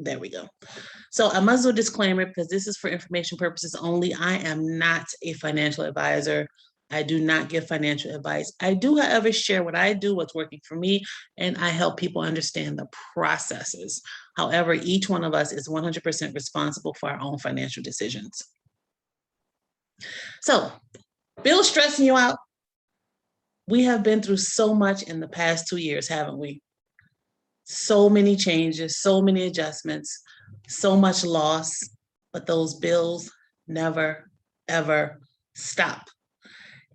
There we go. So I must do a disclaimer because this is for information purposes only. I am not a financial advisor. I do not give financial advice. I do, however, share what I do, what's working for me, and I help people understand the processes. However, each one of us is 100% responsible for our own financial decisions. So, bills stressing you out? We have been through so much in the past 2 years, haven't we? So many changes, so many adjustments, so much loss, but those bills never, ever stop.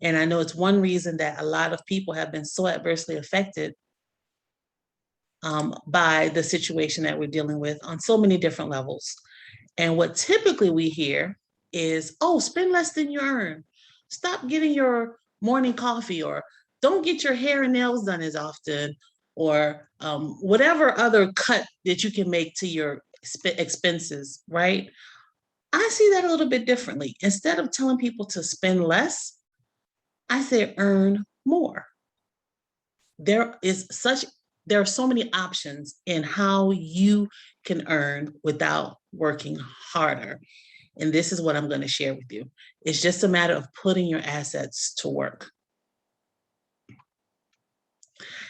And I know it's one reason that a lot of people have been so adversely affected by the situation that we're dealing with on so many different levels. And what typically we hear is, oh, spend less than you earn. Stop getting your morning coffee, or don't get your hair and nails done as often, or whatever other cut that you can make to your expenses, right? I see that a little bit differently. Instead of telling people to spend less, I say earn more. There are so many options in how you can earn without working harder. And this is what I'm going to share with you. It's just a matter of putting your assets to work.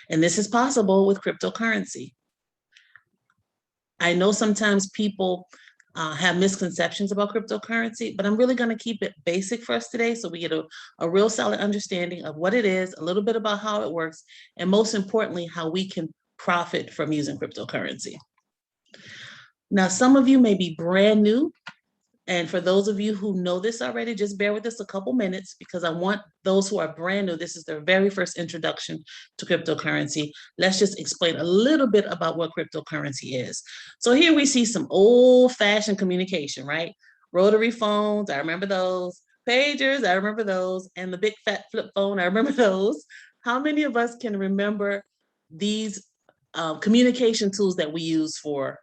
And this is possible with cryptocurrency. I know sometimes people have misconceptions about cryptocurrency, but I'm really going to keep it basic for us today so we get a real solid understanding of what it is, a little bit about how it works, and most importantly, how we can profit from using cryptocurrency. Now, some of you may be brand new. And for those of you who know this already, just bear with us a couple minutes because I want those who are brand new, this is their very first introduction to cryptocurrency. Let's just explain a little bit about what cryptocurrency is. So here we see some old-fashioned communication, right? Rotary phones, I remember those. Pagers, I remember those. And the big fat flip phone, I remember those. How many of us can remember these communication tools that we use for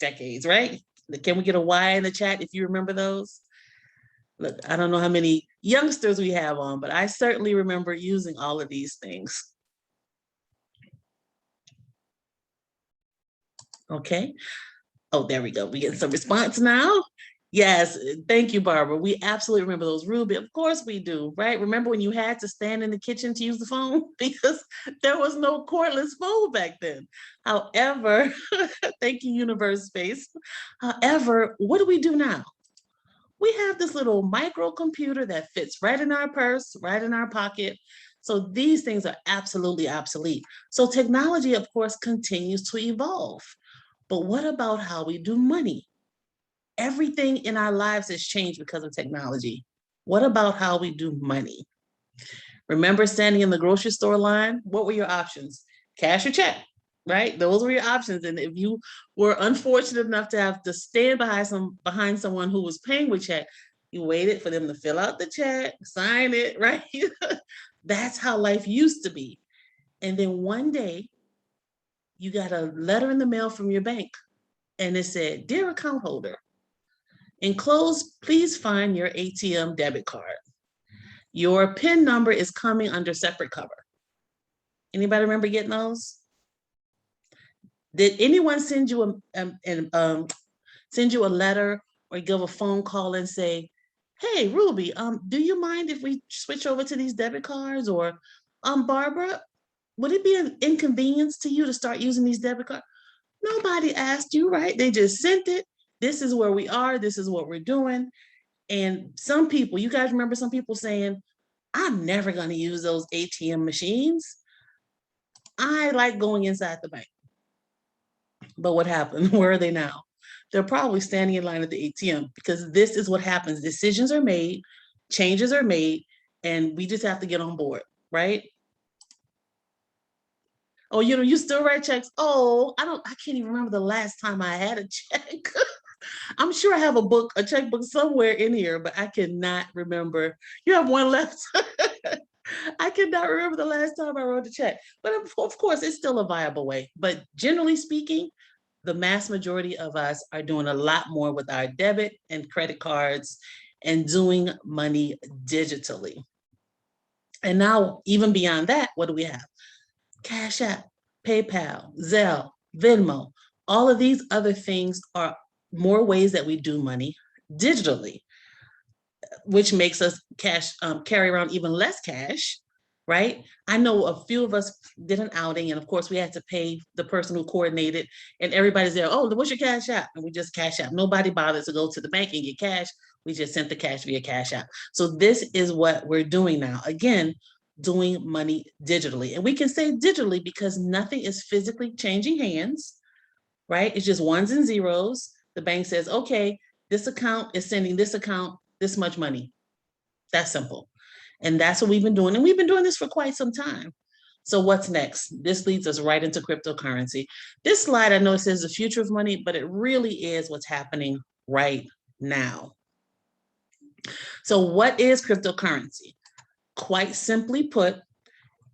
decades, right? Can we get a Y in the chat if you remember those? Look, I don't know how many youngsters we have on, but I certainly remember using all of these things. Okay. Oh, there we go. We get some response now. Yes, thank you, Barbara. We absolutely remember those. Ruby, of course we do, right? Remember when you had to stand in the kitchen to use the phone? Because there was no cordless phone back then. However, thank you, Universe Space. However, what do we do now? We have this little microcomputer that fits right in our purse, right in our pocket. So these things are absolutely obsolete. So technology, of course, continues to evolve. But what about how we do money? Everything in our lives has changed because of technology. What about how we do money? Remember standing in the grocery store line? What were your options? Cash or check, right? Those were your options. And if you were unfortunate enough to have to stand behind someone who was paying with check, you waited for them to fill out the check, sign it, right? That's how life used to be. And then one day, you got a letter in the mail from your bank, and it said, "Dear account holder, enclosed, please find your ATM debit card. Your PIN number is coming under separate cover." Anybody remember getting those? Did anyone send you a letter or give a phone call and say, "Hey, Ruby, do you mind if we switch over to these debit cards?" Or, "Barbara, would it be an inconvenience to you to start using these debit cards?" Nobody asked you, right? They just sent it. This is where we are. This is what we're doing. And some people, you guys remember some people saying, "I'm never going to use those ATM machines. I like going inside the bank." But what happened? Where are they now? They're probably standing in line at the ATM because this is what happens. Decisions are made, changes are made, and we just have to get on board, right? Oh, you still write checks? Oh, I can't even remember the last time I had a check. I'm sure I have a checkbook somewhere in here, but I cannot remember. You have one left. I cannot remember the last time I wrote a check, but of course it's still a viable way. But generally speaking, the mass majority of us are doing a lot more with our debit and credit cards and doing money digitally. And now, even beyond that, what do we have? Cash App, PayPal, Zelle, Venmo. All of these other things are more ways that we do money digitally, which makes us carry around even less cash, right? I know a few of us did an outing, and of course we had to pay the person who coordinated, and everybody's there, oh, what's your cash app? And we just cash app. Nobody bothers to go to the bank and get cash. We just sent the cash via cash app. So this is what we're doing now. Again, doing money digitally. And we can say digitally because nothing is physically changing hands, right? It's just ones and zeros. The bank says, okay, this account is sending this account this much money. That's simple. And that's what we've been doing. And we've been doing this for quite some time. So what's next? This leads us right into cryptocurrency. This slide, I know it says the future of money, but it really is what's happening right now. So what is cryptocurrency? Quite simply put,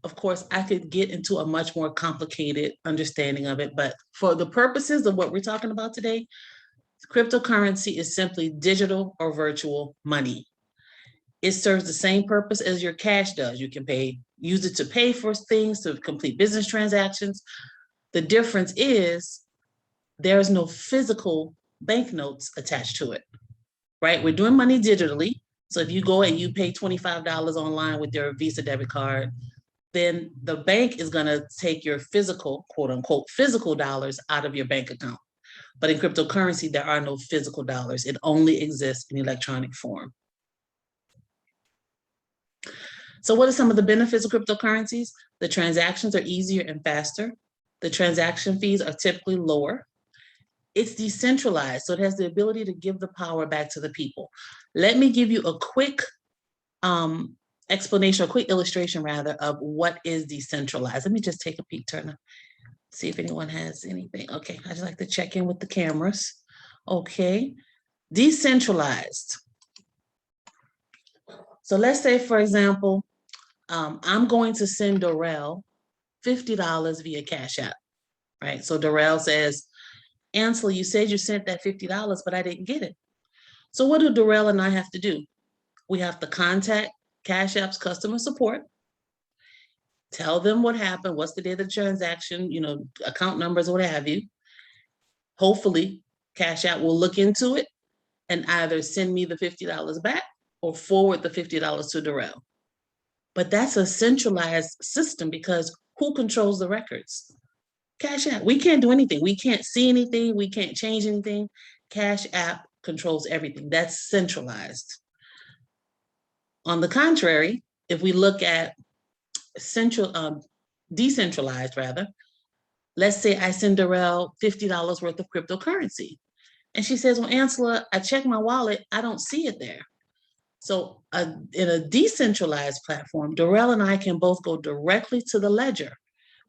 of course, I could get into a much more complicated understanding of it, but for the purposes of what we're talking about today, cryptocurrency is simply digital or virtual money. It serves the same purpose as your cash does. You can use it to pay for things, to complete business transactions. The difference is there's no physical banknotes attached to it, right? We're doing money digitally. So if you go and you pay $25 online with your Visa debit card, then the bank is going to take your physical, quote unquote, physical dollars out of your bank account. But in cryptocurrency, there are no physical dollars. It only exists in electronic form. So what are some of the benefits of cryptocurrencies? The transactions are easier and faster. The transaction fees are typically lower. It's decentralized, so it has the ability to give the power back to the people. Let me give you a quick explanation, a quick illustration rather, of what is decentralized. Let me just take a peek, Turner, see if anyone has anything. Okay, I just like to check in with the cameras. Okay, decentralized. So let's say, for example, I'm going to send Darrell $50 via Cash App, right? So Darrell says, Ansel, you said you sent that $50, but I didn't get it. So what do Darrell and I have to do? We have to contact Cash App's customer support, tell them what happened, what's the date of the transaction, account numbers, what have you. Hopefully, Cash App will look into it and either send me the $50 back or forward the $50 to Darrell. But that's a centralized system because who controls the records? Cash App. We can't do anything. We can't see anything. We can't change anything. Cash App controls everything. That's centralized. On the contrary, if we look at decentralized rather, let's say I send Darrell $50 worth of cryptocurrency. And she says, well, Ansela, I checked my wallet. I don't see it there. So in a decentralized platform, Darrell and I can both go directly to the ledger.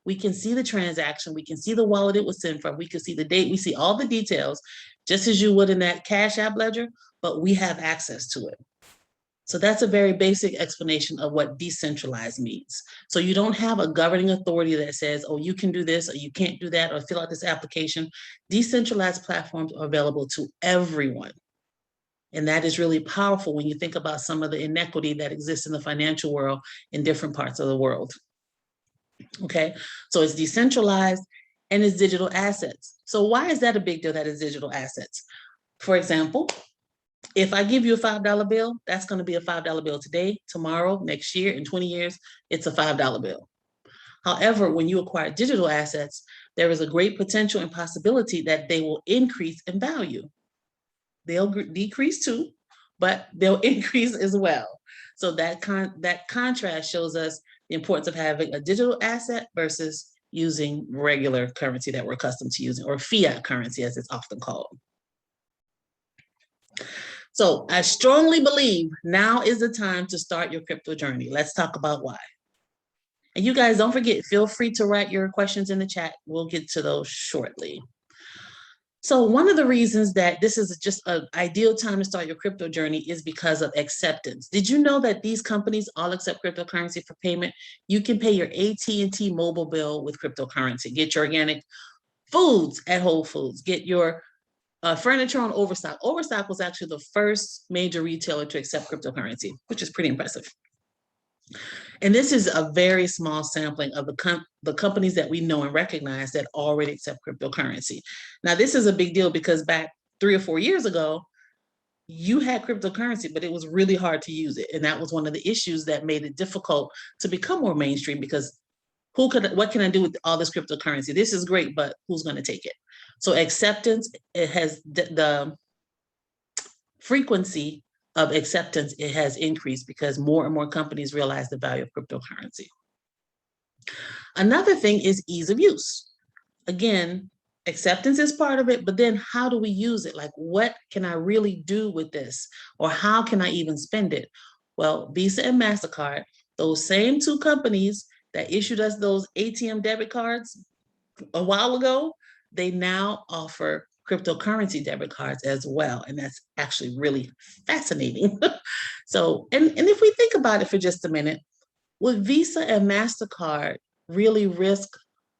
We can see the transaction. We can see the wallet it was sent from. We can see the date. We see all the details, just as you would in that Cash App ledger, but we have access to it. So that's a very basic explanation of what decentralized means. So you don't have a governing authority that says, oh, you can do this, or you can't do that, or fill out this application. Decentralized platforms are available to everyone. And that is really powerful when you think about some of the inequity that exists in the financial world in different parts of the world. Okay, so it's decentralized and it's digital assets. So why is that a big deal that it's digital assets? For example, if I give you a $5 bill, that's going to be a $5 bill today, tomorrow, next year, in 20 years, it's a $5 bill. However, when you acquire digital assets, there is a great potential and possibility that they will increase in value. They'll decrease too, but they'll increase as well. So that contrast shows us the importance of having a digital asset versus using regular currency that we're accustomed to using, or fiat currency as it's often called. So I strongly believe now is the time to start your crypto journey. Let's talk about why. And you guys don't forget, feel free to write your questions in the chat. We'll get to those shortly. So one of the reasons that this is just an ideal time to start your crypto journey is because of acceptance. Did you know that these companies all accept cryptocurrency for payment? You can pay your AT&T mobile bill with cryptocurrency. Get your organic foods at Whole Foods. Get your furniture on Overstock. Overstock was actually the first major retailer to accept cryptocurrency, which is pretty impressive. And this is a very small sampling of the companies that we know and recognize that already accept cryptocurrency. Now, this is a big deal because back 3 or 4 years ago, you had cryptocurrency, but it was really hard to use it. And that was one of the issues that made it difficult to become more mainstream, because what can I do with all this cryptocurrency? This is great, but who's going to take it? So acceptance, it has the frequency of acceptance, it has increased because more and more companies realize the value of cryptocurrency. Another thing is ease of use. Again, acceptance is part of it, but then how do we use it? Like, what can I really do with this? Or how can I even spend it? Well, Visa and MasterCard, those same two companies that issued us those ATM debit cards a while ago, they now offer cryptocurrency debit cards as well. And that's actually really fascinating. So, and if we think about it for just a minute, would Visa and MasterCard really risk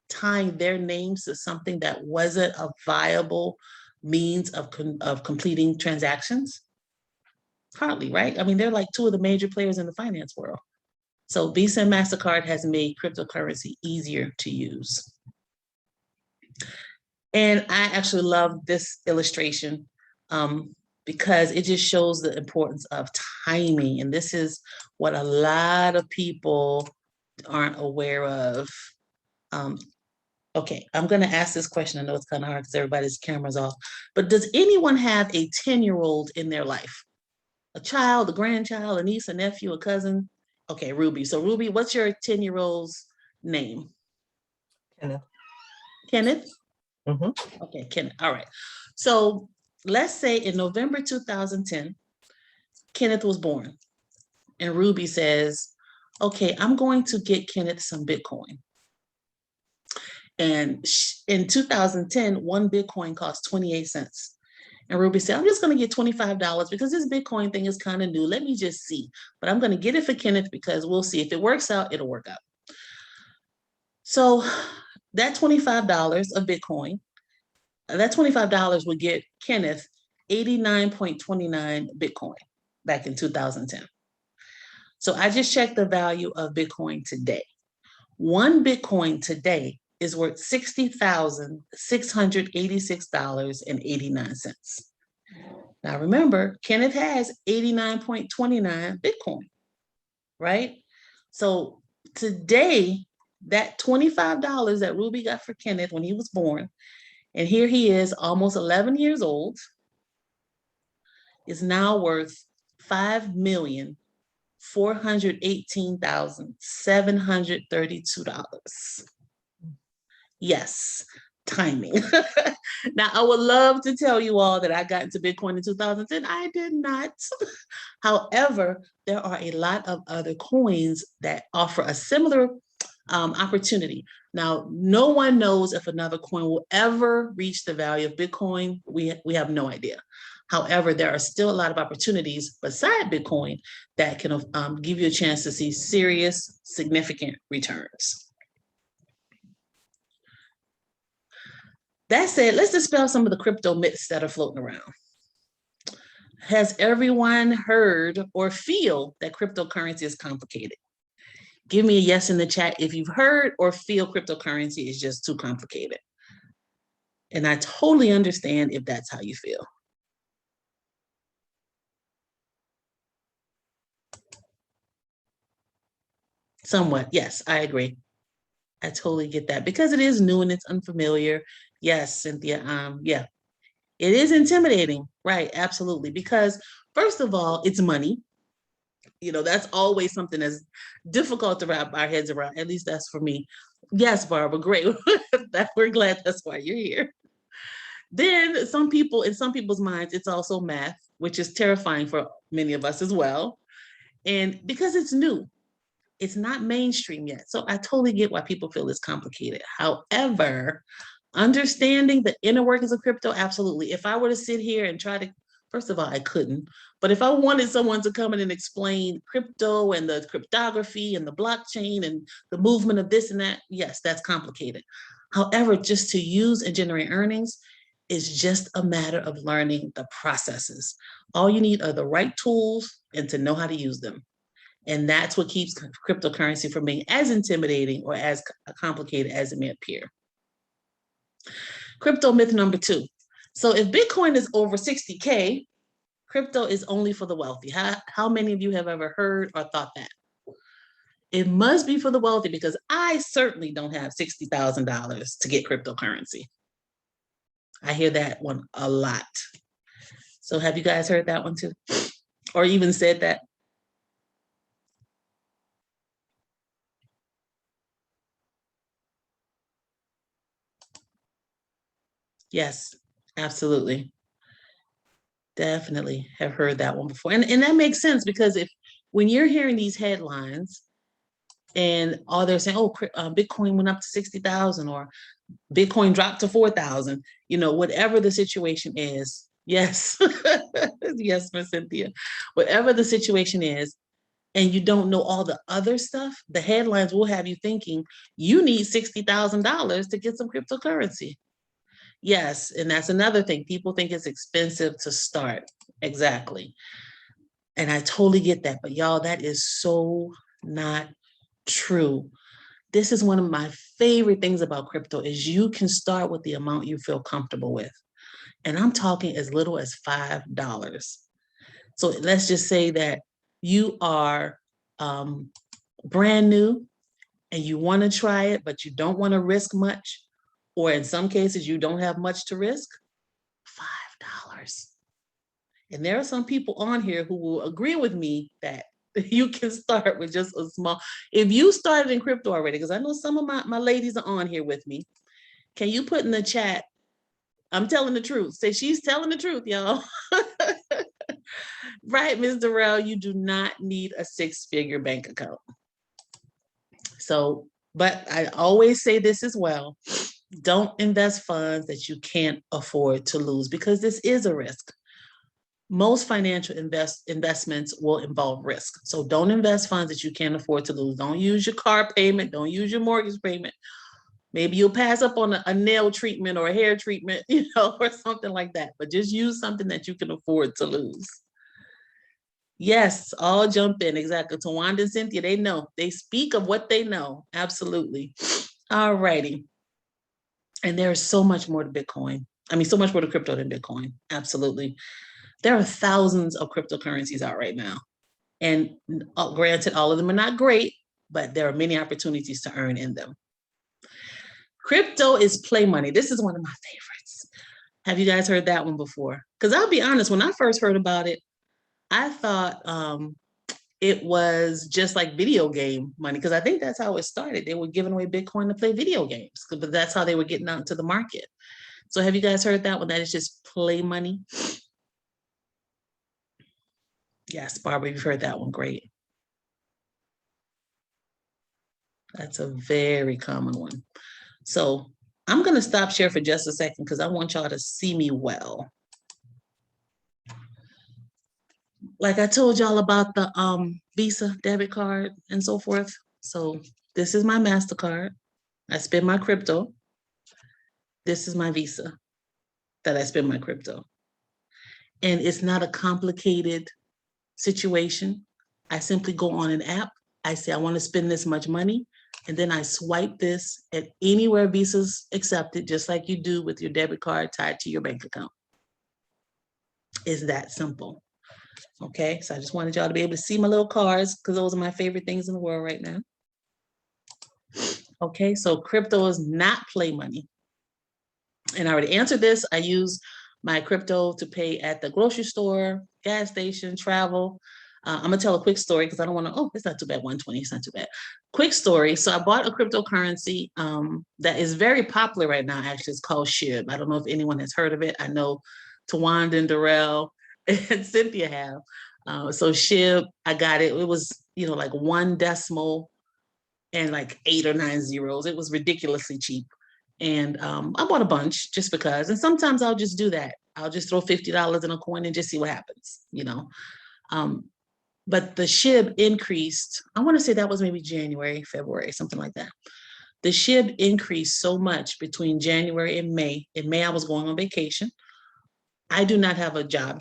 tying their names to something that wasn't a viable means of completing transactions? Hardly, right? I mean, they're like two of the major players in the finance world. So Visa and MasterCard has made cryptocurrency easier to use. And I actually love this illustration because it just shows the importance of timing. And this is what a lot of people aren't aware of. Okay, I'm going to ask this question. I know it's kind of hard because everybody's camera's off. But does anyone have a 10-year-old in their life? A child, a grandchild, a niece, a nephew, a cousin? Okay, Ruby. So Ruby, what's your 10-year-old's name? Kenneth. Kenneth? Mm-hmm. Okay, Kenneth. All right. So let's say in November 2010, Kenneth was born. And Ruby says, okay, I'm going to get Kenneth some Bitcoin. And in 2010, one Bitcoin cost 28 cents. And Ruby said, I'm just going to get $25 because this Bitcoin thing is kind of new. Let me just see. But I'm going to get it for Kenneth because we'll see. If it works out, it'll work out. So that $25 of Bitcoin, that $25 would get Kenneth 89.29 Bitcoin back in 2010. So I just checked the value of Bitcoin today. One Bitcoin today is worth $60,686.89. Now remember, Kenneth has 89.29 Bitcoin, right? So today, that $25 that Ruby got for Kenneth when he was born, and here he is almost 11 years old, is now worth $5,418,732. Yes, timing. Now, I would love to tell you all that I got into Bitcoin in 2010. I did not. However, there are a lot of other coins that offer a similar opportunity. Now, no one knows if another coin will ever reach the value of Bitcoin. We have no idea. However, there are still a lot of opportunities beside Bitcoin that can give you a chance to see serious, significant returns. That said, let's dispel some of the crypto myths that are floating around. Has everyone heard or feel that cryptocurrency is complicated? Give me a yes in the chat if you've heard or feel cryptocurrency is just too complicated. And I totally understand if that's how you feel. Somewhat, yes, I agree. I totally get that because it is new and it's unfamiliar. Yes, Cynthia, yeah, it is intimidating, right? Absolutely, because first of all, it's money. You know, that's always something that's difficult to wrap our heads around. At least that's for me. Yes, Barbara, great. We're glad that's why you're here. Then in some people's minds, it's also math, which is terrifying for many of us as well. And because it's new, it's not mainstream yet. So I totally get why people feel it's complicated. However, understanding the inner workings of crypto, absolutely. If I were to sit here and try to, first of all, I couldn't, but if I wanted someone to come in and explain crypto and the cryptography and the blockchain and the movement of this and that, yes, that's complicated. However, just to use and generate earnings is just a matter of learning the processes. All you need are the right tools and to know how to use them. And that's what keeps cryptocurrency from being as intimidating or as complicated as it may appear. Crypto myth number 2. So if Bitcoin is over 60K, crypto is only for the wealthy. How many of you have ever heard or thought that? It must be for the wealthy because I certainly don't have $60,000 to get cryptocurrency. I hear that one a lot. So have you guys heard that one too? Or even said that? Yes, absolutely. Definitely have heard that one before. And that makes sense because when you're hearing these headlines and all they're saying, oh, Bitcoin went up to 60,000 or Bitcoin dropped to 4,000, whatever the situation is. Yes. Yes, Miss Cynthia. Whatever the situation is, and you don't know all the other stuff, the headlines will have you thinking you need $60,000 to get some cryptocurrency. Yes, and that's another thing. People think it's expensive to start. Exactly. And I totally get that. But y'all, that is so not true. This is one of my favorite things about crypto is you can start with the amount you feel comfortable with. And I'm talking as little as $5. So let's just say that you are brand new and you want to try it, but you don't want to risk much, or in some cases, you don't have much to risk, $5. And there are some people on here who will agree with me that you can start with just a small, if you started in crypto already, because I know some of my ladies are on here with me. Can you put in the chat, I'm telling the truth. Say she's telling the truth, y'all. Right, Ms. Darrell, you do not need a 6-figure bank account. So, but I always say this as well. Don't invest funds that you can't afford to lose because this is a risk. Most financial investments will involve risk. So don't invest funds that you can't afford to lose. Don't use your car payment. Don't use your mortgage payment. Maybe you'll pass up on a nail treatment or a hair treatment, or something like that. But just use something that you can afford to lose. Yes, all jump in. Exactly. Tawanda and Cynthia, they know. They speak of what they know. Absolutely. All righty. And there is so much more to Bitcoin. I mean, so much more to crypto than Bitcoin. Absolutely. There are thousands of cryptocurrencies out right now. And granted, all of them are not great, but there are many opportunities to earn in them. Crypto is play money. This is one of my favorites. Have you guys heard that one before? Because I'll be honest, when I first heard about it, I thought it was just like video game money, because I think that's how it started. They were giving away Bitcoin to play video games, but that's how they were getting out into the market. So have you guys heard that one? That is just play money. Yes, Barbara, you've heard that one. Great. That's a very common one. So I'm going to stop share for just a second because I want y'all to see me well. Like I told y'all about the Visa debit card and so forth. So this is my MasterCard. I spend my crypto. This is my Visa that I spend my crypto. And it's not a complicated situation. I simply go on an app. I say, I want to spend this much money. And then I swipe this at anywhere Visa's accepted, just like you do with your debit card tied to your bank account. It's that simple. Okay, so I just wanted y'all to be able to see my little cards because those are my favorite things in the world right now. Okay, so crypto is not play money. And I already answered this. I use my crypto to pay at the grocery store, gas station, travel. I'm gonna tell a quick story because I don't want to, it's not too bad, 120, it's not too bad. Quick story. So I bought a cryptocurrency that is very popular right now, actually. It's called SHIB. I don't know if anyone has heard of it. I know Tawanda and Darrell and Cynthia have. So SHIB, I got it. It was, like 1 decimal and like 8 or 9 zeros. It was ridiculously cheap. And I bought a bunch just because. And sometimes I'll just do that. I'll just throw $50 in a coin and just see what happens, But the SHIB increased. I want to say that was maybe January, February, something like that. The SHIB increased so much between January and May. In May, I was going on vacation. I do not have a job.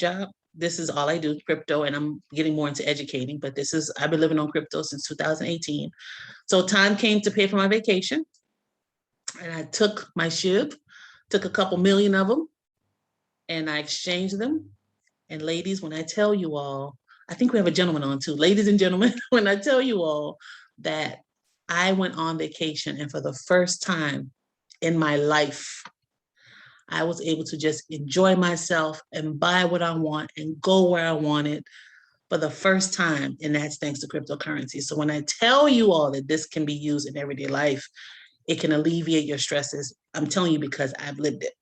this is all I do, crypto, and I'm getting more into educating, but I've been living on crypto since 2018. So time came to pay for my vacation, and I took my ship, took a couple million of them, and I exchanged them. And ladies, when I tell you all, I think we have a gentleman on too. Ladies and gentlemen, when I tell you all that I went on vacation, and for the first time in my life, I was able to just enjoy myself and buy what I want and go where I wanted for the first time. And that's thanks to cryptocurrency. So when I tell you all that this can be used in everyday life, it can alleviate your stresses. I'm telling you because I've lived it.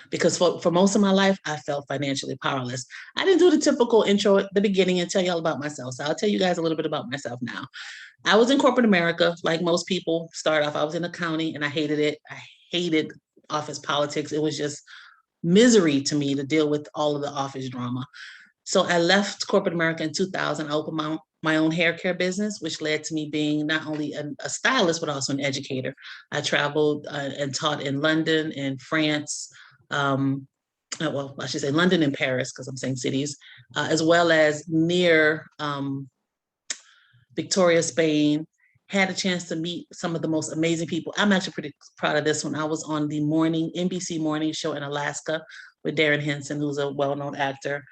Because for most of my life, I felt financially powerless. I didn't do the typical intro at the beginning and tell you all about myself. So I'll tell you guys a little bit about myself now. I was in corporate America, like most people start off. I was in accounting and I hated it. I hated office politics. It was just misery to me to deal with all of the office drama. So I left corporate America in 2000. I opened my own hair care business, which led to me being not only a stylist, but also an educator. I traveled and taught in London and France, well, I should say London and Paris, because I'm saying cities, as well as near Victoria, Spain. Had a chance to meet some of the most amazing people. I'm actually pretty proud of this one. I was on the NBC morning show in Alaska with Darren Henson, who's a well-known actor.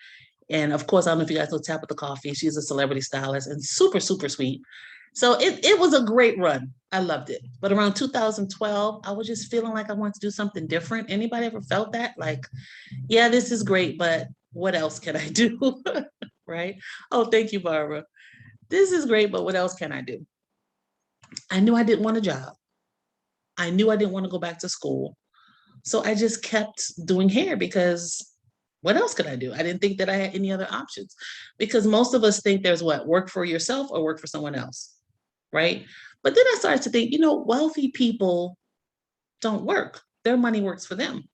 And of course, I don't know if you guys know Tabitha Coffee. She's a celebrity stylist and super, super sweet. So it was a great run. I loved it. But around 2012, I was just feeling like I wanted to do something different. Anybody ever felt that? Like, yeah, this is great, but what else can I do? Right? Oh, thank you, Barbara. This is great, but what else can I do? I knew I didn't want a job. I knew I didn't want to go back to school. So I just kept doing hair because what else could I do? I didn't think that I had any other options, because most of us think there's what, work for yourself or work for someone else, right? But then I started to think, wealthy people don't work. Their money works for them.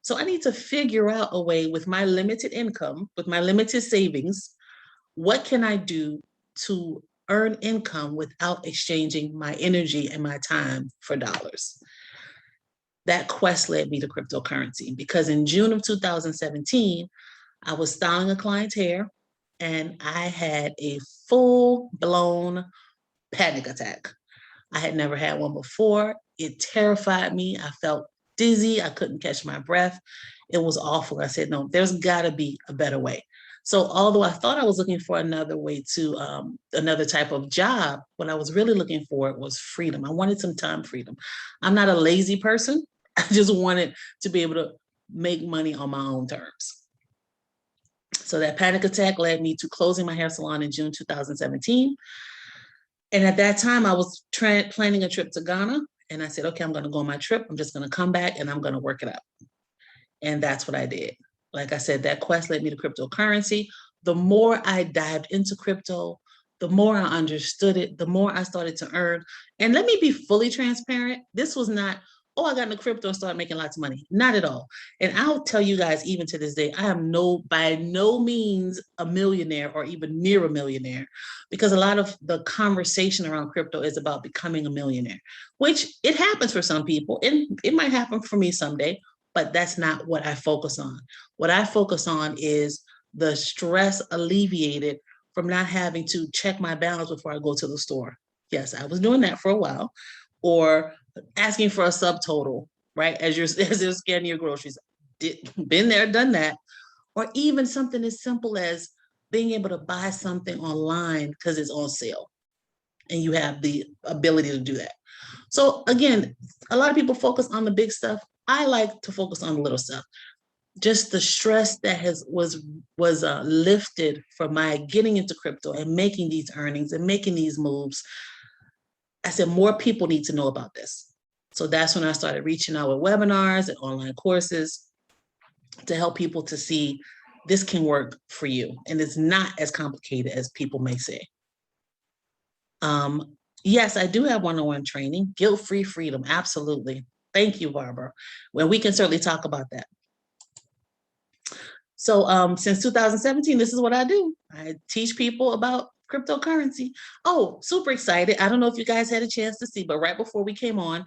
So I need to figure out a way with my limited income, with my limited savings, what can I do to earn income without exchanging my energy and my time for dollars? That quest led me to cryptocurrency, because in June of 2017, I was styling a client's hair and I had a full-blown panic attack. I had never had one before. It terrified me. I felt dizzy. I couldn't catch my breath. It was awful. I said, no, there's got to be a better way. So although I thought I was looking for another way to another type of job, what I was really looking for was freedom. I wanted some time freedom. I'm not a lazy person. I just wanted to be able to make money on my own terms. So that panic attack led me to closing my hair salon in June 2017. And at that time, I was planning a trip to Ghana. And I said, okay, I'm going to go on my trip. I'm just going to come back and I'm going to work it out. And that's what I did. Like I said, that quest led me to cryptocurrency. The more I dived into crypto, the more I understood it, the more I started to earn. And let me be fully transparent. This was not, oh, I got into crypto and started making lots of money. Not at all. And I'll tell you guys, even to this day, I am by no means a millionaire or even near a millionaire, because a lot of the conversation around crypto is about becoming a millionaire, which it happens for some people. And it might happen for me someday, but that's not what I focus on. What I focus on is the stress alleviated from not having to check my balance before I go to the store. Yes, I was doing that for a while. Or asking for a subtotal, right? As you're scanning your groceries. Been there, done that. Or even something as simple as being able to buy something online because it's on sale and you have the ability to do that. So again, a lot of people focus on the big stuff. I like to focus on the little stuff. Just the stress that was lifted from my getting into crypto and making these earnings and making these moves. I said, more people need to know about this. So that's when I started reaching out with webinars and online courses to help people to see this can work for you. And it's not as complicated as people may say. Yes, I do have one-on-one training, guilt-free freedom. Absolutely. Thank you, Barbara. Well, we can certainly talk about that. So since 2017, this is what I do. I teach people about cryptocurrency. Oh, super excited. I don't know if you guys had a chance to see, but right before we came on,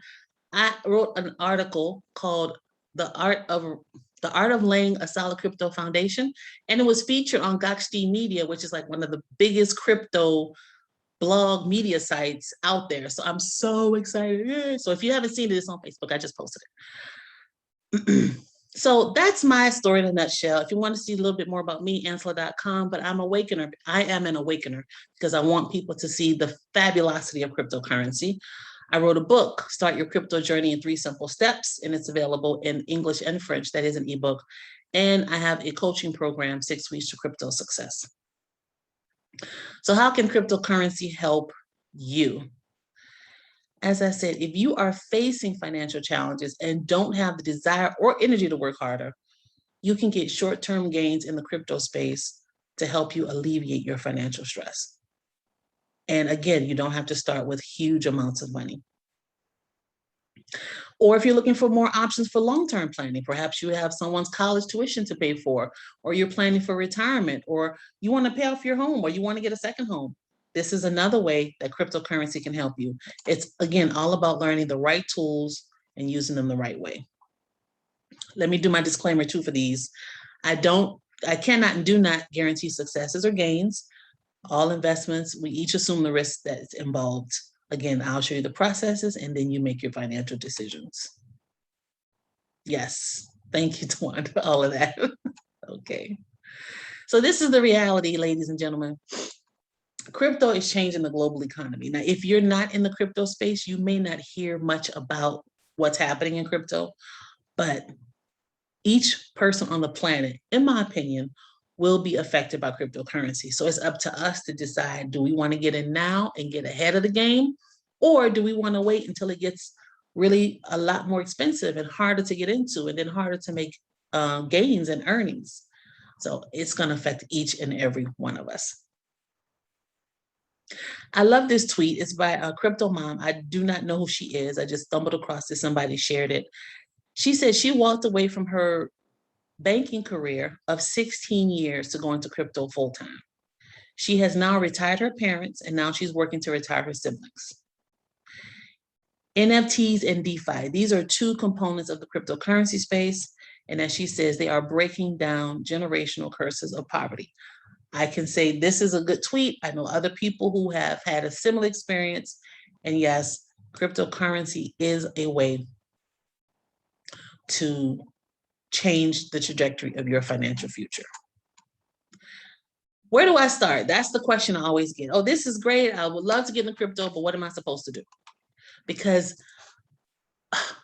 I wrote an article called the art of laying a solid crypto foundation, and it was featured on Gokshti Media, which is like one of the biggest crypto blog media sites out there. So I'm so excited. Yay. So if you haven't seen it, it's on Facebook. I just posted it. So that's my story in a nutshell. If you want to see a little bit more about me, Ansela.com, but I'm awakener. I am an awakener because I want people to see the fabulosity of cryptocurrency. I wrote a book, Start Your Crypto Journey in 3 Simple Steps, and it's available in English and French. That is an ebook. And I have a coaching program, 6 Weeks to Crypto Success. So how can cryptocurrency help you? As I said, if you are facing financial challenges and don't have the desire or energy to work harder, you can get short-term gains in the crypto space to help you alleviate your financial stress. And again, you don't have to start with huge amounts of money. Or if you're looking for more options for long-term planning, perhaps you have someone's college tuition to pay for, or you're planning for retirement, or you want to pay off your home, or you want to get a second home. This is another way that cryptocurrency can help you. It's, again, all about learning the right tools and using them the right way. Let me do my disclaimer too for these. I cannot and do not guarantee successes or gains. All investments, we each assume the risk that's involved. Again, I'll show you the processes and then you make your financial decisions. Yes, thank you, Twan, for all of that. Okay. So this is the reality, ladies and gentlemen. Crypto is changing the global economy. Now, if you're not in the crypto space, you may not hear much about what's happening in crypto, but each person on the planet, in my opinion, will be affected by cryptocurrency. So it's up to us to decide, do we want to get in now and get ahead of the game? Or do we want to wait until it gets really a lot more expensive and harder to get into and then harder to make gains and earnings? So it's going to affect each and every one of us. I love this tweet. It's by a crypto mom. I do not know who she is. I just stumbled across it. Somebody shared it. She said she walked away from her banking career of 16 years to go into crypto full time. She has now retired her parents and now she's working to retire her siblings. NFTs and DeFi, these are 2 components of the cryptocurrency space. And as she says, they are breaking down generational curses of poverty. I can say this is a good tweet. I know other people who have had a similar experience. And yes, cryptocurrency is a way to change the trajectory of your financial future. Where do I start? That's the question I always get. Oh, this is great. I would love to get into crypto, but what am I supposed to do? Because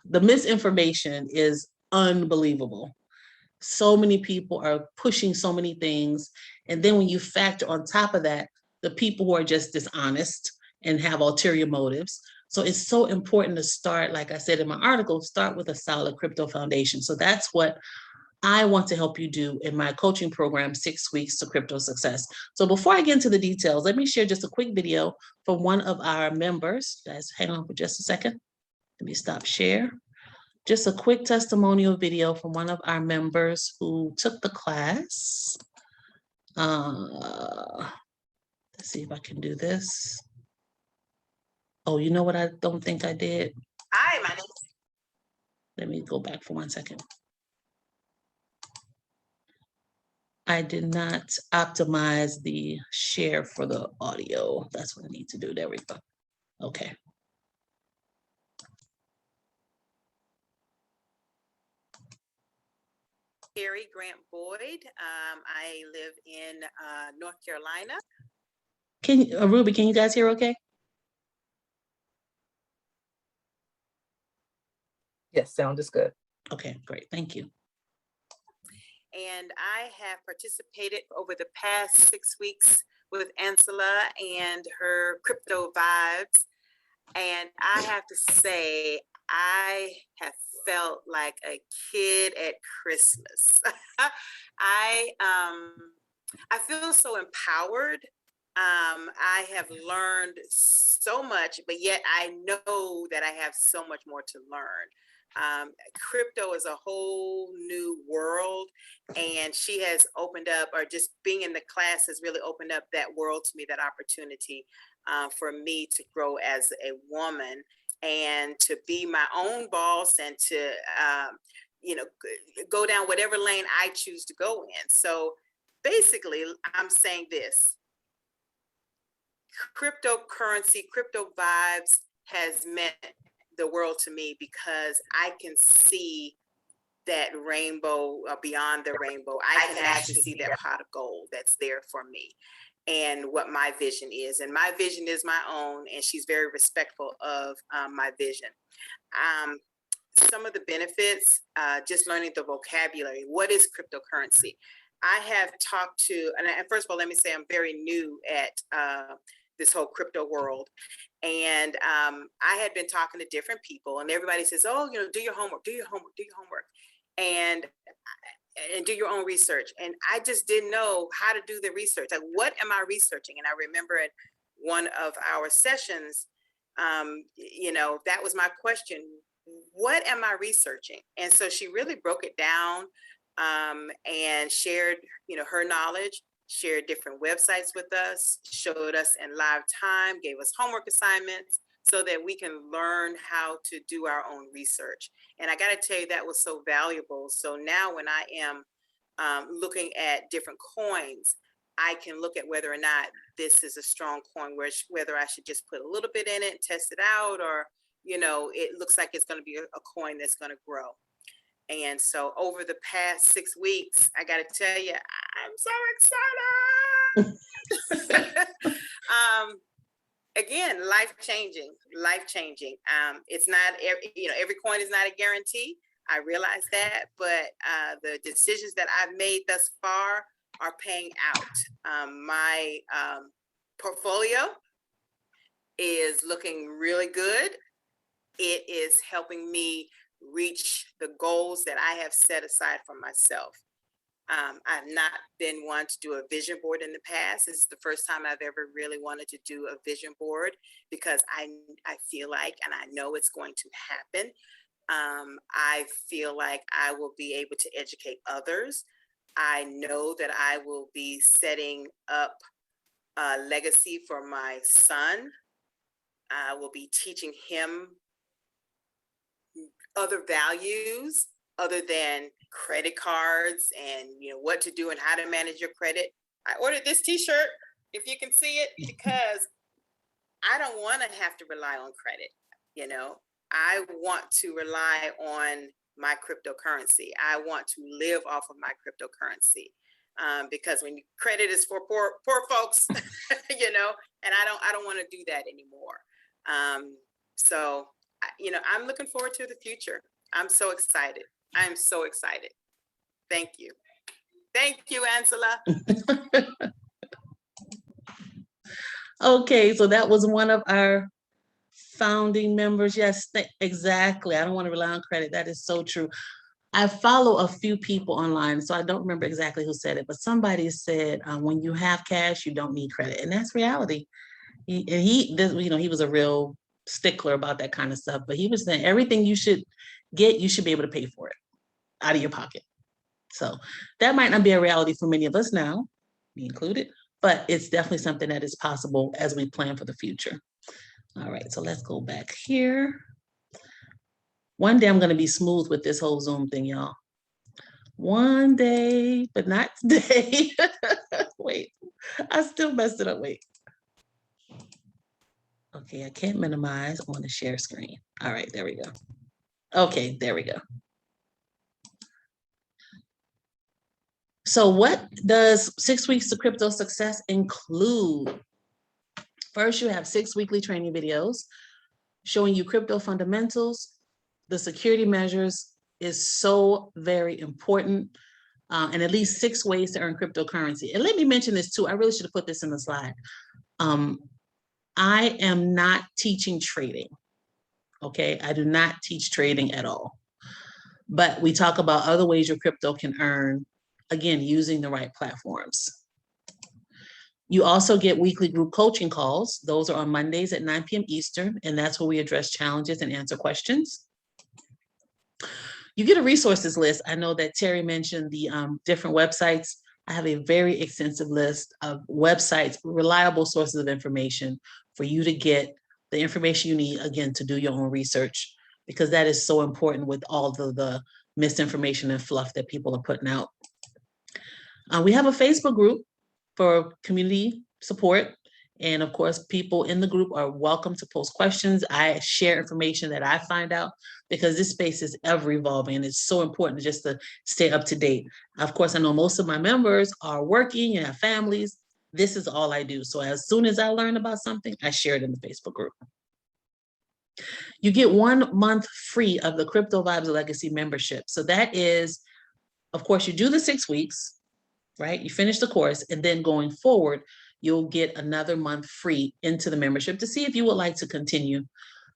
the misinformation is unbelievable. So many people are pushing so many things. And then when you factor on top of that, the people who are just dishonest and have ulterior motives. So it's so important to start, like I said in my article, start with a solid crypto foundation. So that's what I want to help you do in my coaching program, 6 Weeks to Crypto Success. So before I get into the details, let me share just a quick video from one of our members. Guys, hang on for just a second. Let me stop share. Just a quick testimonial video from one of our members who took the class. Let's see if I can do this. Oh, you know what I don't think I did? Hi, my name is... Let me go back for 1 second. I did not optimize the share for the audio. That's what I need to do. There we go. Okay. Carrie Grant Boyd. I live in North Carolina. Ruby, can you guys hear okay? Yes, sound is good. Okay, great. Thank you. And I have participated over the past 6 weeks with Ansela and her crypto vibes. And I have to say, I have felt like a kid at Christmas. I feel so empowered. I have learned so much, but yet I know that I have so much more to learn. Crypto is a whole new world, and she has opened up, or just being in the class has really opened up that world to me, that opportunity for me to grow as a woman and to be my own boss and to go down whatever lane I choose to go in. So basically, I'm saying this: cryptocurrency, crypto vibes has meant the world to me because I can see that rainbow beyond the rainbow. I can actually see that pot of gold that's there for me and what my vision is. And my vision is my own, and she's very respectful of my vision. Some of the benefits, just learning the vocabulary. What is cryptocurrency? I have talked to, and first of all, let me say I'm very new at this whole crypto world. And I had been talking to different people, and everybody says, oh, do your homework, do your homework, do your homework, and do your own research. And I just didn't know how to do the research. Like, what am I researching? And I remember at one of our sessions, that was my question. What am I researching? And so she really broke it down and shared, her knowledge, shared different websites with us, showed us in live time, gave us homework assignments so that we can learn how to do our own research. And I got to tell you, that was so valuable. So now when I am looking at different coins, I can look at whether or not this is a strong coin, whether I should just put a little bit in it, test it out, or, it looks like it's going to be a coin that's going to grow. And so over the past 6 weeks, I got to tell you, I'm so excited. Again, life-changing. It's not, every coin is not a guarantee. I realize that, but the decisions that I've made thus far are paying out. My portfolio is looking really good. It is helping me reach the goals that I have set aside for myself. I've not been one to do a vision board in the past. This is the first time I've ever really wanted to do a vision board because I feel like, and I know it's going to happen. I feel like I will be able to educate others. I know that I will be setting up a legacy for my son. I will be teaching him other values other than credit cards and what to do and how to manage your credit. I ordered this t-shirt, if you can see it, because I don't want to have to rely on credit. I want to rely on my cryptocurrency. I want to live off of my cryptocurrency because when credit is for poor folks, and I don't want to do that anymore. So I'm looking forward to the future. I'm so excited. I'm so excited. Thank you. Thank you, Ansela. Okay, so that was one of our founding members. Yes, exactly. I don't want to rely on credit. That is so true. I follow a few people online, so I don't remember exactly who said it, but somebody said, when you have cash, you don't need credit. And that's reality. He was a real stickler about that kind of stuff, but he was saying everything you should get, you should be able to pay for it out of your pocket. So that might not be a reality for many of us now, me included, but it's definitely something that is possible as we plan for the future. All right, so let's go back here. One day I'm going to be smooth with this whole Zoom thing, y'all. One day, but not today. Wait, I still messed it up. Wait. Okay, I can't minimize on the share screen. All right, there we go. Okay, there we go. So what does 6 weeks to crypto success include? First, you have 6 weekly training videos showing you crypto fundamentals. The security measures is so very important, and at least 6 ways to earn cryptocurrency. And let me mention this too. I really should have put this in the slide. I am not teaching trading. Okay, I do not teach trading at all. But we talk about other ways your crypto can earn, again, using the right platforms. You also get weekly group coaching calls. Those are on Mondays at 9 p.m. Eastern, and that's where we address challenges and answer questions. You get a resources list. I know that Terry mentioned the different websites. I have a very extensive list of websites, reliable sources of information for you to get the information you need, again, to do your own research. because that is so important with all the misinformation and fluff that people are putting out. We have a Facebook group for community support. And of course, people in the group are welcome to post questions. I share information that I find out because this space is ever evolving and it's so important just to stay up to date. Of course, I know most of my members are working and have families. This is all I do. So as soon as I learn about something, I share it in the Facebook group. You get 1 month free of the Crypto Vibes Legacy membership. So that is, of course, you do the 6 weeks, right? You finish the course, and then going forward, you'll get another month free into the membership to see if you would like to continue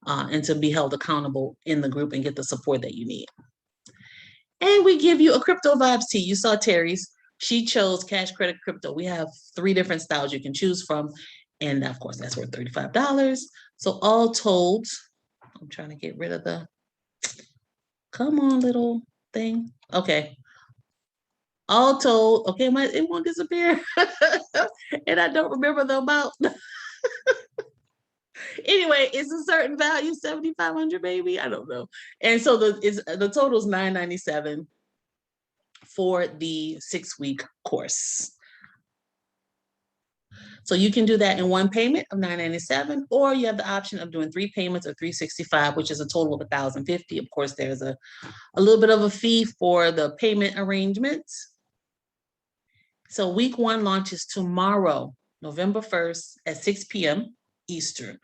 and to be held accountable in the group and get the support that you need. And we give you a Crypto Vibes tee. You saw Terry's. She chose Cash Credit Crypto. We have 3 different styles you can choose from. And of course, that's worth $35. So all told, I'm trying to get rid of the, come on, little thing. Okay. All told, okay, it won't disappear. And I don't remember the amount. Anyway, it's a certain value, 7,500, maybe, I don't know. And so the total is $997 for the 6-week course. So you can do that in one payment of $997, or you have the option of doing 3 payments of $365, which is a total of $1,050. Of course, there's a little bit of a fee for the payment arrangements. So week 1 launches tomorrow, November 1st at 6 p.m. Eastern.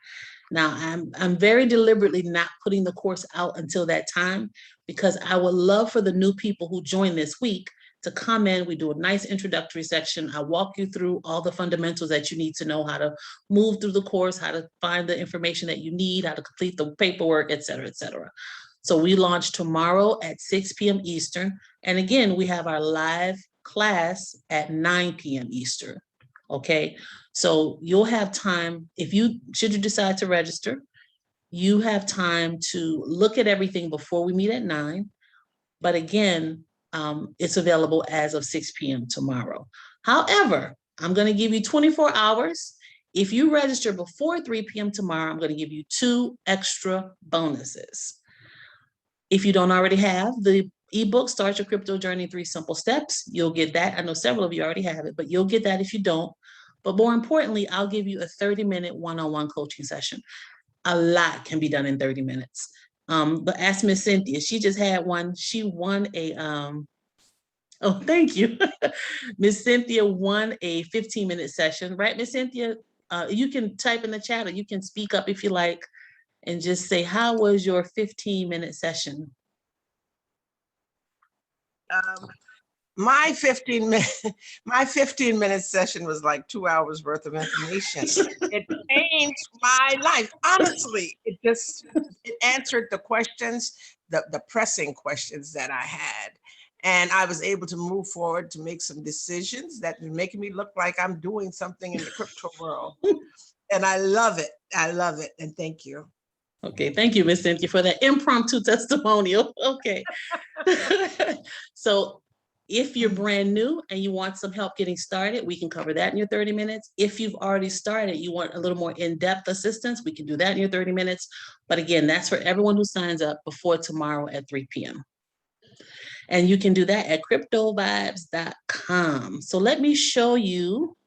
Now, I'm very deliberately not putting the course out until that time because I would love for the new people who join this week to come in. We do a nice introductory section. I walk you through all the fundamentals that you need to know, how to move through the course, how to find the information that you need, how to complete the paperwork, et cetera, et cetera. So we launch tomorrow at 6 p.m. Eastern. And again, we have our live class at 9 p.m. Eastern. Okay, so you'll have time, should you decide to register, you have time to look at everything before we meet at 9. But again, it's available as of 6 p.m. tomorrow. However, I'm going to give you 24 hours. If you register before 3 p.m. tomorrow, I'm going to give you 2 extra bonuses. If you don't already have the ebook, Start Your Crypto Journey, 3 Simple Steps, you'll get that. I know several of you already have it, but you'll get that if you don't. But more importantly, I'll give you a 30-minute one-on-one coaching session. A lot can be done in 30 minutes. But ask Miss Cynthia, she just had one. She won a, oh, thank you. Miss Cynthia won a 15-minute session, right, Miss Cynthia? You can type in the chat or you can speak up if you like and just say, how was your 15-minute session? My 15-minute session was like 2 hours worth of information. It changed my life. Honestly, it answered the questions, the pressing questions that I had. And I was able to move forward to make some decisions that are making me look like I'm doing something in the crypto world. And I love it. I love it. And thank you. Okay, thank you, Miss Cynthia, for that impromptu testimonial. Okay. So if you're brand new and you want some help getting started, we can cover that in your 30 minutes. If you've already started, you want a little more in-depth assistance, we can do that in your 30 minutes. But again, that's for everyone who signs up before tomorrow at 3 p.m. And you can do that at cryptovibes.com. So let me show you.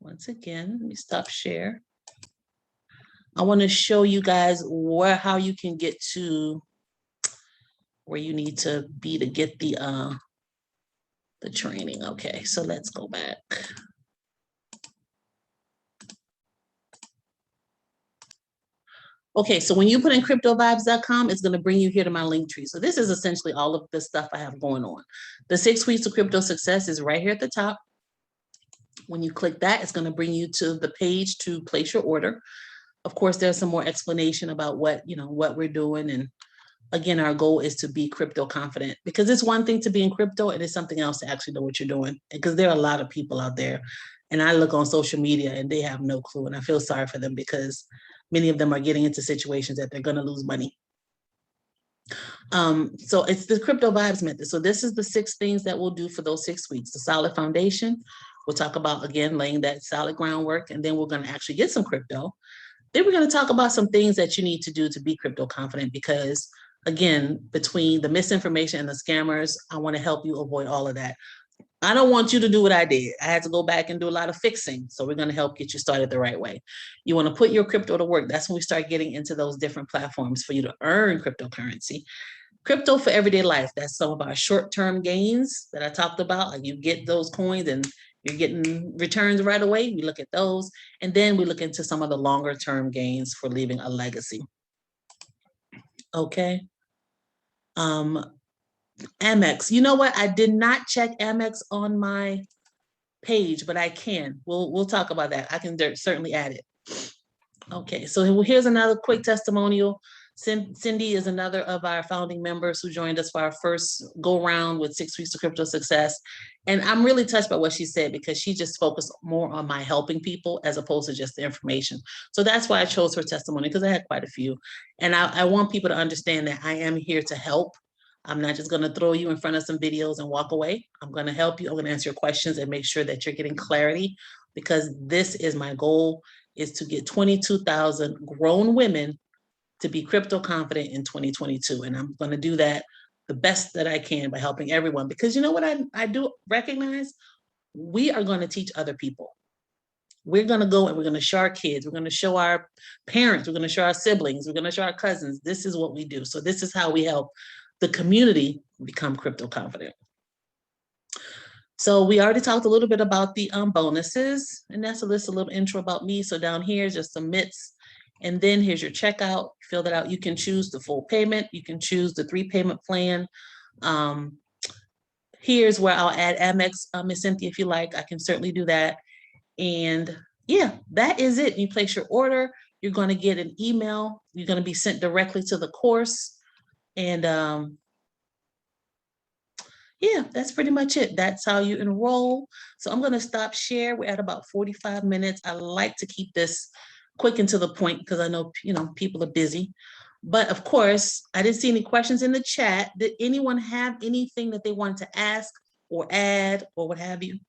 Once again, let me stop share. I want to show you guys how you can get to where you need to be to get the training. Okay, so let's go back. Okay, so when you put in cryptovibes.com, it's going to bring you here to my link tree. So this is essentially all of the stuff I have going on. The 6 weeks of crypto success is right here at the top. When you click that, it's going to bring you to the page to place your order. Of course, there's some more explanation about what we're doing. And again, our goal is to be crypto confident, because it's one thing to be in crypto and it's something else to actually know what you're doing. Because there are a lot of people out there, and I look on social media and they have no clue. And I feel sorry for them because many of them are getting into situations that they're going to lose money. So it's the Crypto Vibes method. So this is the 6 things that we'll do for those 6 weeks. The solid foundation. We'll talk about, again, laying that solid groundwork, and then we're going to actually get some crypto. Then we're going to talk about some things that you need to do to be crypto confident, because again, between the misinformation and the scammers, I want to help you avoid all of that. I don't want you to do what I did. I had to go back and do a lot of fixing. So we're going to help get you started the right way. You want to put your crypto to work. That's when we start getting into those different platforms for you to earn cryptocurrency. Crypto for everyday life. That's some of our short-term gains that I talked about. Like you get those coins and you're getting returns right away. We look at those. And then we look into some of the longer-term gains for leaving a legacy. Okay. Amex. You know what? I did not check Amex on my page, but I can. We'll talk about that. I can certainly add it. Okay, so here's another quick testimonial. Cindy is another of our founding members who joined us for our first go round with 6 weeks of crypto success. And I'm really touched by what she said, because she just focused more on my helping people as opposed to just the information. So that's why I chose her testimony, because I had quite a few. And I want people to understand that I am here to help. I'm not just going to throw you in front of some videos and walk away. I'm going to help you. I'm going to answer your questions and make sure that you're getting clarity, because this is my goal, is to get 22,000 grown women to be crypto confident in 2022. And I'm going to do that the best that I can by helping everyone, because you know what I do recognize? We are going to teach other people. We're going to go and we're going to show our kids. We're going to show our parents. We're going to show our siblings. We're going to show our cousins. This is what we do. So this is how we help the community become crypto confident. So we already talked a little bit about the bonuses, and that's a little intro about me. So down here is just some myths. And then here's your checkout. Fill that out. You can choose the full payment. You can choose the 3-payment plan. Here's where I'll add Amex, Miss Cynthia, if you like. I can certainly do that. And yeah, that is it. You place your order. You're going to get an email. You're going to be sent directly to the course. And yeah, that's pretty much it. That's how you enroll. So I'm going to stop share. We're at about 45 minutes. I like to keep this quick and to the point, because I know, people are busy. But of course, I didn't see any questions in the chat. Did anyone have anything that they wanted to ask or add or what have you?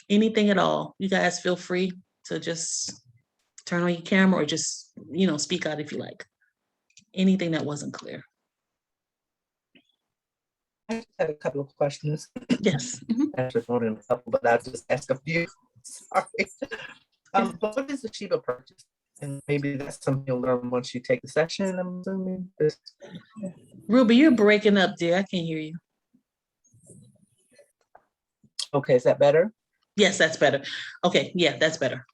Anything at all? You guys feel free to just turn on your camera or just, speak out if you like. Anything that wasn't clear. I have a couple of questions. Yes. I just wanted a couple, but I'll just ask a few. Sorry. But what is the Shiba purchase? And maybe that's something you'll learn once you take the session, I'm assuming. Ruby, you're breaking up, dear. I can't hear you. Okay, is that better? Yes, that's better. Okay, yeah, that's better.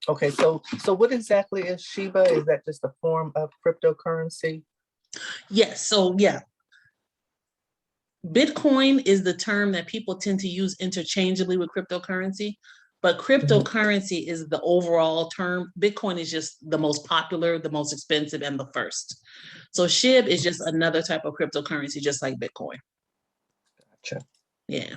Okay, so what exactly is Shiba? Is that just a form of cryptocurrency? Yes, so yeah. Bitcoin is the term that people tend to use interchangeably with cryptocurrency, but cryptocurrency is the overall term. Bitcoin is just the most popular, the most expensive, and the first. So SHIB is just another type of cryptocurrency, just like Bitcoin. Gotcha. Yeah.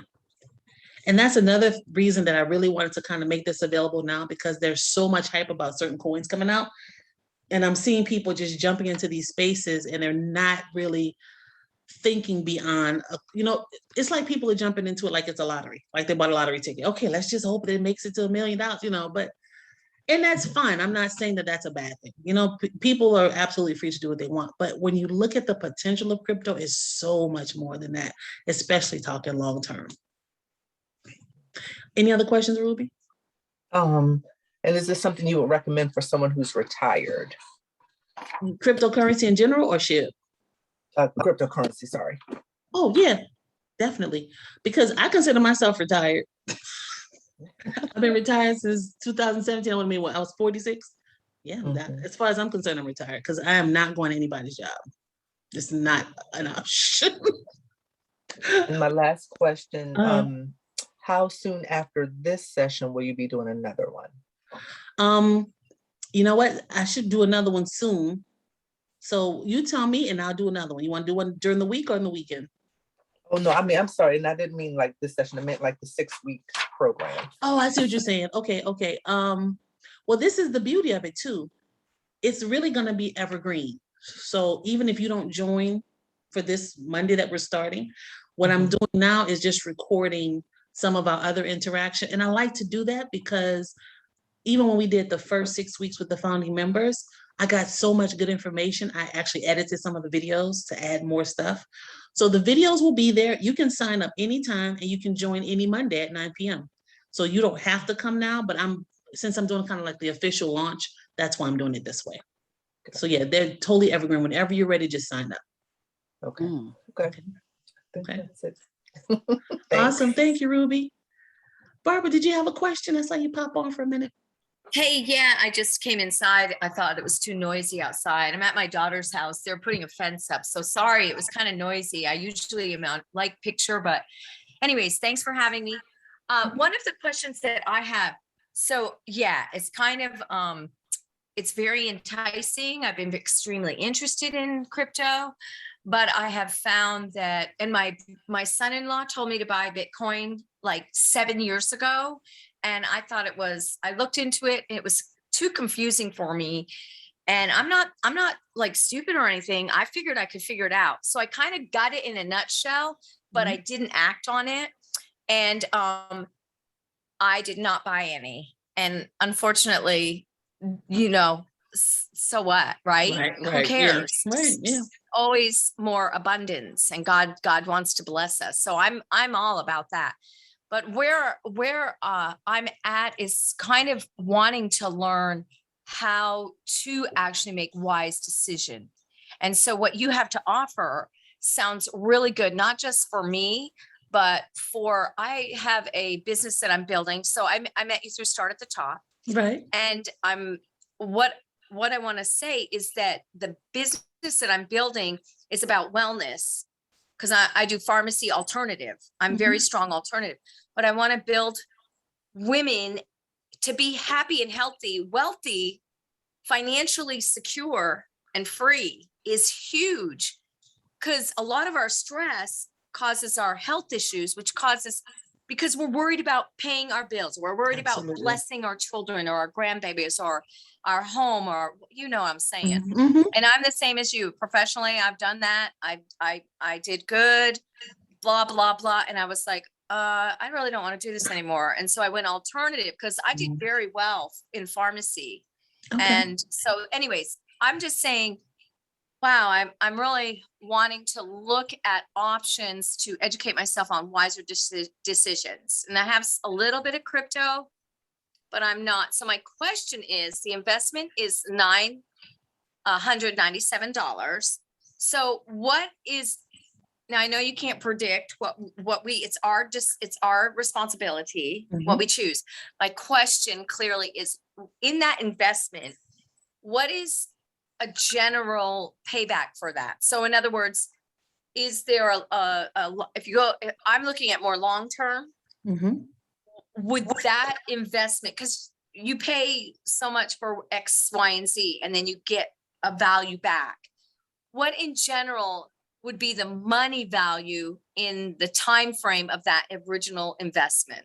And that's another reason that I really wanted to kind of make this available now, because there's so much hype about certain coins coming out. And I'm seeing people just jumping into these spaces and they're not really thinking beyond, it's like people are jumping into it like it's a lottery, like they bought a lottery ticket. Okay, let's just hope that it makes it to $1 million, and that's fine. I'm not saying that that's a bad thing. People are absolutely free to do what they want. But when you look at the potential of crypto, is so much more than that, especially talking long term. Any other questions, Ruby? And is this something you would recommend for someone who's retired? Cryptocurrency in general or SHIB? Cryptocurrency, sorry. Oh, yeah, definitely. Because I consider myself retired. I've been retired since 2017. I was 46. Yeah, as far as I'm concerned, I'm retired, because I am not going to anybody's job. It's not an option. And my last question, how soon after this session will you be doing another one? You know what? I should do another one soon. So you tell me and I'll do another one. You want to do one during the week or in the weekend? Oh, no, I'm sorry. And I didn't mean like this session. I meant like the 6-week program. Oh, I see what you're saying. Okay. Well, this is the beauty of it too. It's really going to be evergreen. So even if you don't join for this Monday that we're starting, what I'm doing now is just recording some of our other interaction. And I like to do that because even when we did the first 6 weeks with the founding members, I got so much good information. I actually edited some of the videos to add more stuff. So the videos will be there. You can sign up anytime and you can join any Monday at 9 p.m. So you don't have to come now, but since I'm doing kind of like the official launch, that's why I'm doing it this way. So yeah, they're totally evergreen. Whenever you're ready, just sign up. Okay. Okay. I think Okay. that's it. Awesome. Thank you, Ruby. Barbara, did you have a question? I saw you pop on for a minute. Hey, yeah, I just came inside. I thought it was too noisy outside. I'm at my daughter's house. They're putting a fence up. So sorry, it was kind of noisy. I usually am on like picture, but anyways, thanks for having me. One of the questions that I have, so yeah, it's kind of, it's very enticing. I've been extremely interested in crypto, but I have found that, and my son-in-law told me to buy Bitcoin like 7 years ago. And I thought I looked into it and it was too confusing for me. And I'm not like stupid or anything. I figured I could figure it out. So I kind of got it in a nutshell, but I didn't act on it. And I did not buy any. And unfortunately, so what, right? Who cares? Yeah. Right. Yeah. Always more abundance, and God wants to bless us. So I'm all about that. But where I'm at is kind of wanting to learn how to actually make wise decision. And so what you have to offer sounds really good, not just for me, but I have a business that I'm building. So I met you through Start at the Top. Right. And what I want to say is that the business that I'm building is about wellness, because I do pharmacy alternative. I'm very strong alternative, but I want to build women to be happy and healthy, wealthy, financially secure, and free is huge, because a lot of our stress causes our health issues, because we're worried about paying our bills. We're worried about blessing our children or our grandbabies or our home, or what I'm saying. And I'm the same as you. Professionally, I've done that. I did good, blah, blah, blah. And I was like, I really don't want to do this anymore. And so I went alternative, because I did very well in pharmacy. Okay. And so anyways, I'm just saying, wow, I'm really wanting to look at options to educate myself on wiser decisions. And I have a little bit of crypto, but I'm not. So my question is, the investment is $997. So what is, now I know you can't predict it's our responsibility, what we choose. My question clearly is, in that investment, what is a general payback for that? So in other words, is there I'm looking at more long-term, would that investment, because you pay so much for X, Y, and Z, and then you get a value back. What in general would be the money value in the time frame of that original investment?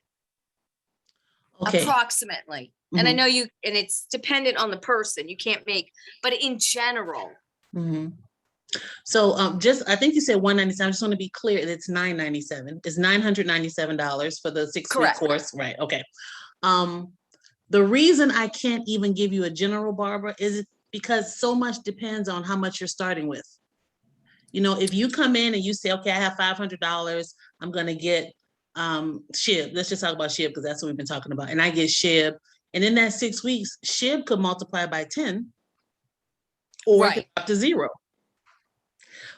Okay. Approximately. And I know and it's dependent on the person. You can't make, but in general. So I think you said $197. I just want to be clear. It's $997. It's $997 for the 6-week course. Right. Okay. The reason I can't even give you a general, Barbara, is because so much depends on how much you're starting with. If you come in and you say, okay, I have $500, I'm going to get SHIB. Let's just talk about SHIB, because that's what we've been talking about. And I get SHIB. And in that 6 weeks, SHIB could multiply by 10 or up to 0.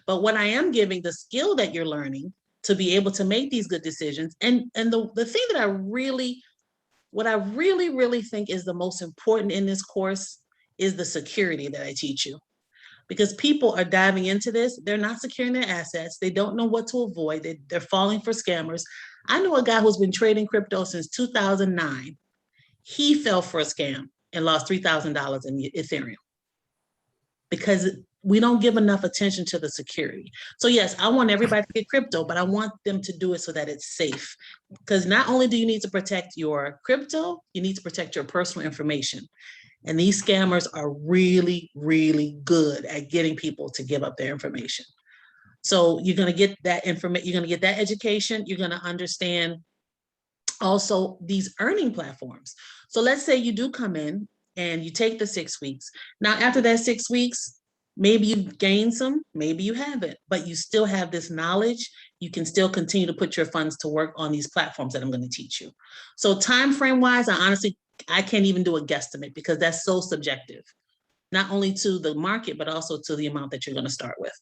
But what I am giving, the skill that you're learning to be able to make these good decisions. And the thing that what I really think is the most important in this course is the security that I teach you. Because people are diving into this. They're not securing their assets. They don't know what to avoid. They're falling for scammers. I know a guy who's been trading crypto since 2009. He fell for a scam and lost $3,000 in Ethereum, because we don't give enough attention to the security. So yes, I want everybody to get crypto, but I want them to do it so that it's safe. Because not only do you need to protect your crypto, you need to protect your personal information. And these scammers are really, really good at getting people to give up their information. So you're going to get that information, you're going to get that education, you're going to understand also these earning platforms. So let's say you do come in and you take the 6 weeks. Now, after that 6 weeks, maybe you've gained some, maybe you haven't, but you still have this knowledge. You can still continue to put your funds to work on these platforms that I'm going to teach you. So time frame wise, I can't even do a guesstimate because that's so subjective, not only to the market, but also to the amount that you're going to start with.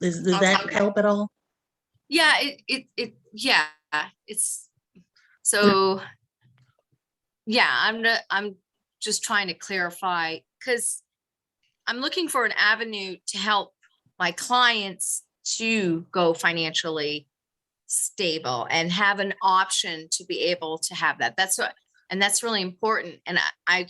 Does that Okay. help at all? Yeah, yeah, it's, so, yeah, I'm just trying to clarify, because I'm looking for an avenue to help my clients to go financially stable and have an option to be able to have that. And that's really important. And I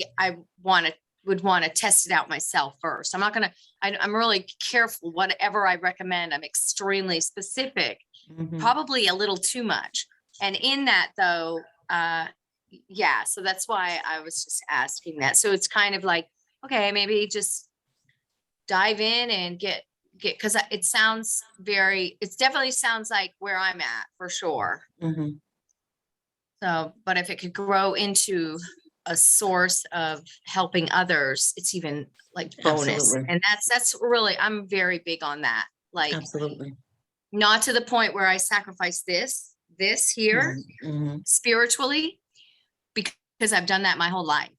would want to test it out myself first. I'm really careful. Whatever I recommend, I'm extremely specific, probably a little too much. And in that though, yeah, so that's why I was just asking that. So it's kind of like, okay, maybe just dive in and get, because it definitely sounds like where I'm at for sure. So, but if it could grow into a source of helping others, it's even like bonus. Absolutely. And that's really, I'm very big on that. Like, Absolutely. not to the point where I sacrifice this here spiritually, because I've done that my whole life.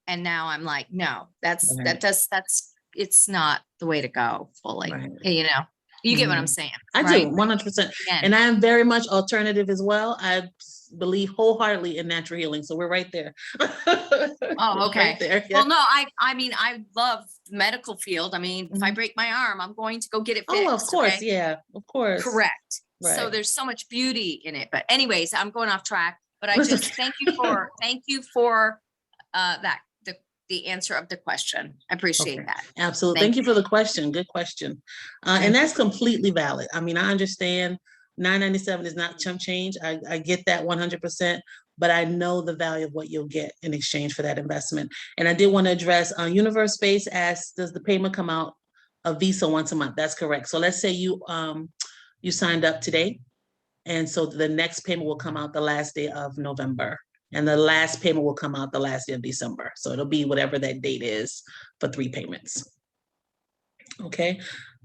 And now I'm like, no, it's not the way to go fully. Right. You know, you get what I'm saying. I right? do, 100%. Yeah. And I am very much alternative as well. I believe wholeheartedly in natural healing. So we're right there. Oh, okay. Right there. Well, no, I mean, I love the medical field. I mean, if I break my arm, I'm going to go get it fixed. Oh, of course. Okay? Yeah, of course. Correct. So Right. there's so much beauty in it. But anyways, I'm going off track. But I just thank you for the answer of the question. I appreciate that. Absolutely. Thank you for the question. Good question. And that's completely valid. I mean, I understand $9.97 is not chump change. I get that 100%, but I know the value of what you'll get in exchange for that investment. And I did want to address Universe Space asks, does the payment come out of Visa once a month? That's correct. So let's say you signed up today. And so the next payment will come out the last day of November. And the last payment will come out the last day of December. So it'll be whatever that date is for 3 payments. Okay.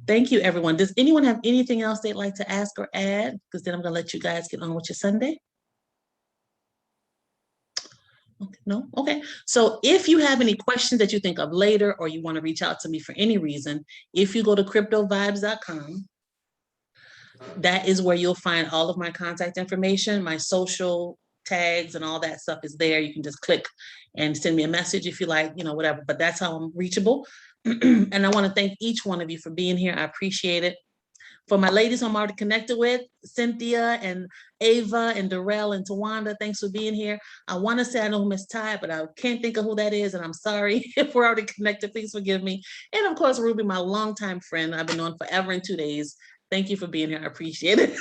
Thank you, everyone. Does anyone have anything else they'd like to ask or add? Because then I'm going to let you guys get on with your Sunday. Okay, no? Okay. So if you have any questions that you think of later, or you want to reach out to me for any reason, if you go to cryptovibes.com, that is where you'll find all of my contact information, my social tags and all that stuff is there. You can just click and send me a message if you like, whatever, but that's how I'm reachable. And I want to thank each one of you for being here. I appreciate it. For my ladies who I'm already connected with, Cynthia and Ava and Darrell and Tawanda, thanks for being here. I want to say I know Miss Ty, but I can't think of who that is, and I'm sorry if we're already connected. Please forgive me. And of course, Ruby, my longtime friend. I've been on forever and 2 days. Thank you for being here. I appreciate it.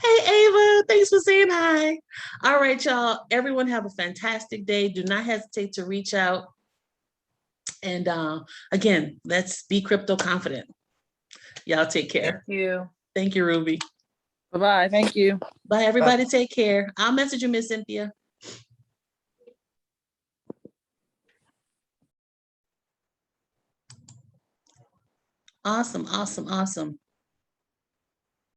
Hey, Ava, thanks for saying hi. All right, y'all. Everyone have a fantastic day. Do not hesitate to reach out. And again, let's be crypto confident. Y'all take care. Thank you. Thank you, Ruby. Bye-bye. Thank you. Bye, everybody. Take care. I'll message you, Miss Cynthia. Awesome, awesome, awesome.